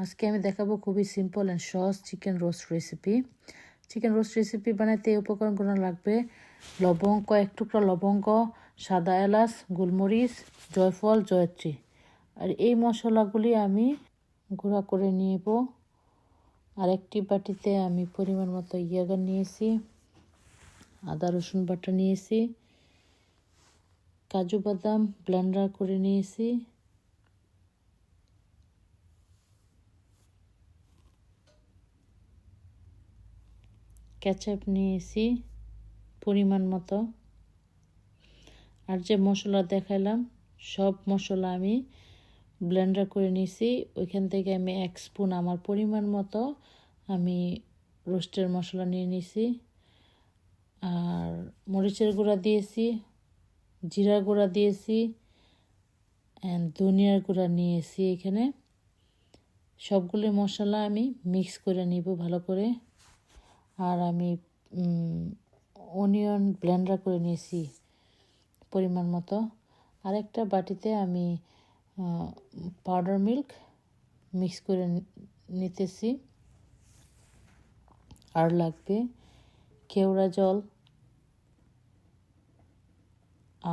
আজকে আমি দেখাবো খুবই সিম্পল অ্যান্ড সহজ chicken roast recipe. Chicken roast recipe বানাতে এই উপকরণগুলো লাগবে: লবঙ্গ, এক টুকরা লবঙ্গ, সাদা এলাচ, গোলমরিচ, জয়ফল, জয়ত্রী। আর এই মশলাগুলি আমি গুঁড়া করে নিব। আর একটি বাটিতে আমি পরিমাণ মতো ইয়াগার নিয়েছি, আদা রসুন বাটা নিয়েছি, কাজু বাদাম ব্লেন্ডার করে নিয়েছি, কেচাপ নিয়েছি পরিমাণ মতো। আর যে মশলা দেখাইলাম সব মশলা আমি ব্লেন্ডার করে নিয়েছি। ওইখান থেকে আমি 1 স্পুন আমার পরিমাণ মতো আমি রোস্টের মশলা নিয়ে নিয়েছি। আর মরিচের গুঁড়া দিয়েছি, জিরার গুঁড়া দিয়েছি, অ্যান্ড ধনিয়ার গুঁড়া নিয়েছি। এখানে সবগুলো মশলা আমি মিক্স করে নিব ভালো করে। আর আমি অনিয়ন ব্লেন্ডার করে নিয়েছি পরিমাণ মতো। আরেকটা বাটিতে আমি পাউডার মিল্ক মিক্স করে নিতেছি। আর লাগবে কেওড়া জল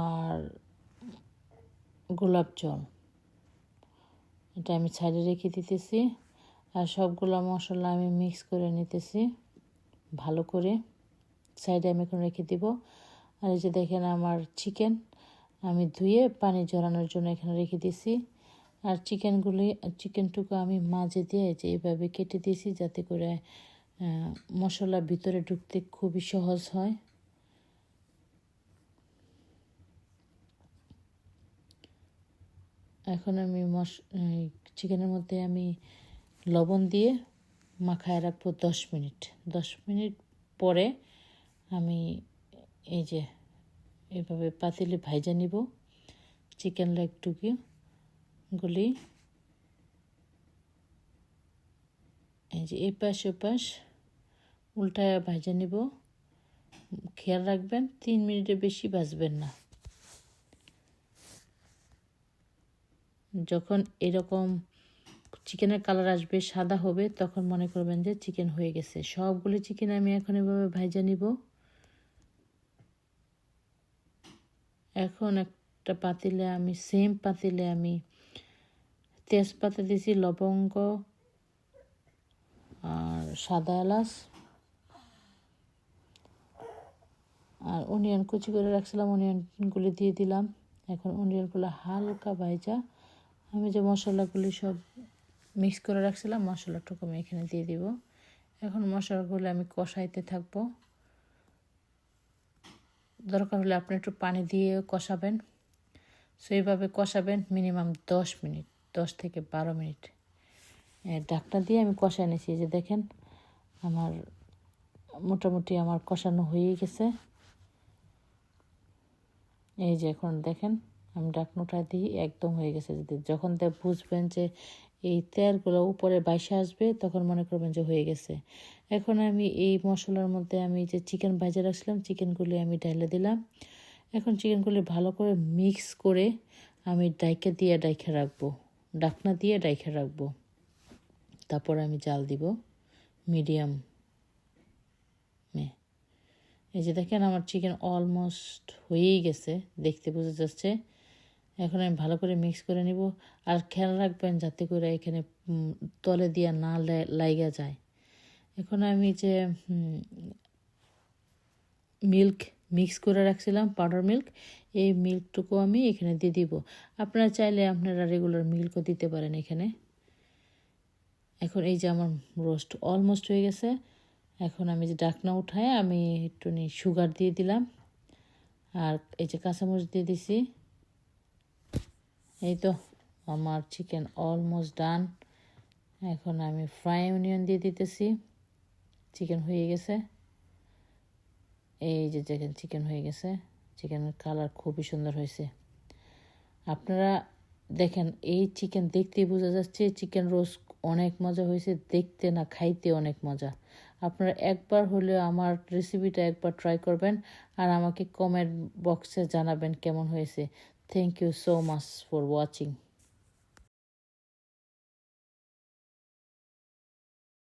আর গোলাপ জল, এটা আমি সাইডে রেখে দিতেছি। আর সবগুলো মশলা আমি মিক্স করে নিতেছি ভালো করে, সাইডে আমি এখন রেখে দিব। আর এই যে দেখেন আমার চিকেন আমি ধুয়ে পানি ঝরানোর জন্য এখানে রেখে দিয়েছি। আর চিকেনটুকু আমি মাঝে দিয়ে যে এইভাবে কেটে দিয়েছি যাতে করে মশলা ভিতরে ঢুকতে খুবই সহজ হয়। এখন আমি চিকেনের মধ্যে আমি লবণ দিয়ে মাখায় রাখবো 10 মিনিট। 10 মিনিট পরে আমি এই যে এভাবে পাতিলে ভাইজা নিব চিকেন লেগটুকুগুলি। এই যে এই পাশ ও পাশ উল্টায় ভাজা নিব। খেয়াল রাখবেন 3 মিনিটের বেশি ভাজবেন না। যখন এরকম চিকেনের কালার আসবে, সাদা হবে, তখন মনে করবেন যে চিকেন হয়ে গেছে। সবগুলো চিকেন আমি এখন এভাবে ভাজা নিব। এখন একটা পাতিলে আমি সেম পাতিলে আমি তেজপাতা দিয়েছি, লবঙ্গ আর সাদা এলাচ আর অনিয়ন কুচি করে রাখছিলাম, অনিয়নগুলি দিয়ে দিলাম। এখন অনিয়নগুলো হালকা ভাজা আমি যে মশলাগুলি সব মিক্স করে রাখছিলাম মশলাটুকু আমি এখানে দিয়ে দিব। এখন মশলাগুলো আমি কষাইতে থাকবো। দরকার হলে আপনি একটু পানি দিয়ে কষাবেন। সো এইভাবে কষাবেন মিনিমাম 10 মিনিট, 10 থেকে 12 মিনিট। ঢাকনা দিয়ে আমি কষাই নিয়েছি। যে দেখেন আমার মোটামুটি আমার কষানো হয়েই গেছে। এই যে এখন দেখেন আমি ঢাকনাটা দিই, একদম হয়ে গেছে। যখন বুঝবেন যে এই তেলগুলো উপরে বাইসে আসবে তখন মনে করবেন যে হয়ে গেছে। এখন আমি এই মশলার মধ্যে আমি যে চিকেন ভাজা রাখছিলাম চিকেনগুলি আমি ঢেলে দিলাম। এখন চিকেনগুলি ভালো করে মিক্স করে আমি ঢাকনা দিয়ে ডাইখা রাখবো। তারপর আমি জাল দিব মিডিয়াম। এই যে দেখেন আমার চিকেন অলমোস্ট হয়েই গেছে, দেখতে বোঝা যাচ্ছে। এখন আমি ভালো করে মিক্স করে নিব। আর খেয়াল রাখবেন যাতে করে এখানে তলে দিয়া না লাইগা যায়। এখন আমি যে মিল্ক মিক্স করে রাখছিলাম, পাউডার মিল্ক, এই মিল্কটুকু আমি এখানে দিয়ে দিব। আপনারা চাইলে আপনারা রেগুলার মিল্কও দিতে পারেন এখানে। এখন এই যে আমার রোস্ট অলমোস্ট হয়ে গেছে। এখন আমি যে ঢাকনা উঠায় আমি একটু সুগার দিয়ে দিলাম। আর এই যে কাঁচামরিচ দিয়ে দিছি। এই তো আমার চিকেন অলমোস্ট ডান। এখন আমি ফ্রাই অনিয়ন দিয়ে দিতেছি। চিকেন হয়ে গেছে। এই যে দেখেন চিকেন হয়ে গেছে। চিকেনের কালার খুবই সুন্দর হয়েছে। আপনারা দেখেন এই চিকেন দেখতেই বোঝা যাচ্ছে চিকেন রোস্ট অনেক মজা হয়েছে, দেখতে না খাইতে অনেক মজা। আপনারা একবার হলেও আমার রেসিপিটা একবার ট্রাই করবেন আর আমাকে কমেন্ট বক্সে জানাবেন কেমন হয়েছে। Thank you so much for watching.